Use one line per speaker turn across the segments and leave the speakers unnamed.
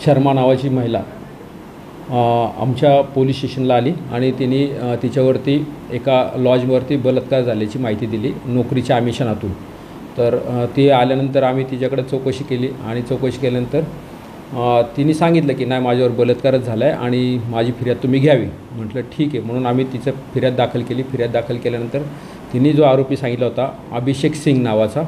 शर्मा नावाची महिला आमच्या पोलीस स्टेशनला आली आणि तिने तिच्यावरती एका लॉजवरती बलात्कार झाल्याची माहिती दिली नोकरीच्या आमिषानातून। तर ती आल्यानंतर आम्ही तिच्याकडे चौकशी केली आणि चौकशी केल्यानंतर तिने सांगितलं की नाही, माझ्यावर बलात्कारच झाला आहे आणि माझी फिर्याद तुम्ही घ्यावी। म्हटलं ठीक आहे, म्हणून आम्ही तिचं फिर्याद दाखल केली। फिर्याद दाखल केल्यानंतर तिने जो आरोपी सांगितला होता अभिषेक सिंग नावाचा,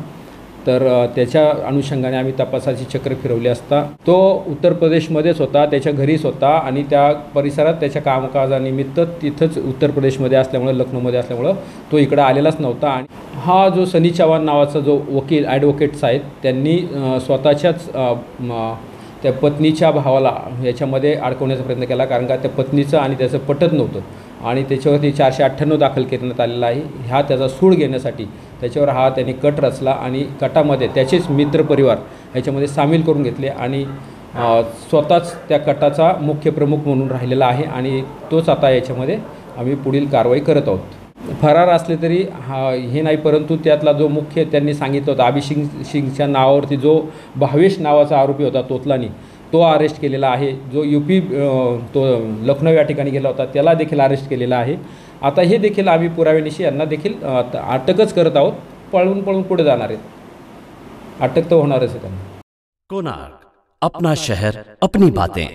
तर त्याच्या अनुषंगाने आम्ही तपासाची चक्र फिरवली असता तो उत्तर प्रदेशमध्येच होता, त्याच्या घरीच होता आणि त्या परिसरात त्याच्या कामकाजानिमित्त तिथंच उत्तर प्रदेशमध्ये असल्यामुळे, लखनौमध्ये असल्यामुळं तो इकडं आलेलाच नव्हता। आणि हा जो सनी चव्हाण नावाचा जो वकील ॲडव्होकेट्स आहेत, त्यांनी स्वतःच्याच त्या पत्नीच्या भावाला याच्यामध्ये अडकवण्याचा प्रयत्न केला, कारण का त्या पत्नीचं आणि त्याचं पटत नव्हतं आणि त्याच्यावरती 498 दाखल करण्यात आलेला आहे। ह्या त्याचा सूड घेण्यासाठी त्याच्यावर त्यांनी कट रचला आणि कटामध्ये त्याचेच मित्रपरिवार ह्याच्यामध्ये सामील करून घेतले आणि स्वतःच त्या कटाचा मुख्य प्रमुख म्हणून राहिलेला आहे आणि तोच आता याच्यामध्ये आम्ही पुढील कारवाई करत आहोत। फरार असले तरी हे नाही, परंतु त्यातला जो मुख्य त्यांनी सांगितलं होतं अभिषेक सिंगच्या नावावरती जो भावेश नावाचा आरोपी होता तोतलानी, तो अरेस्ट केलेला आहे। जो तो लखनौ या ठिकाणी गेला होता त्याला देखील अरेस्ट केलेला आहे। आता हे देखील आम्ही पुराव्यानिशी यांना देखील अटकच करत आहोत। पळून पुढे जाणार आहेत, अटक तर होणारच आहे त्यांना।
कोणार्क, अपना शहर अपनी बातें।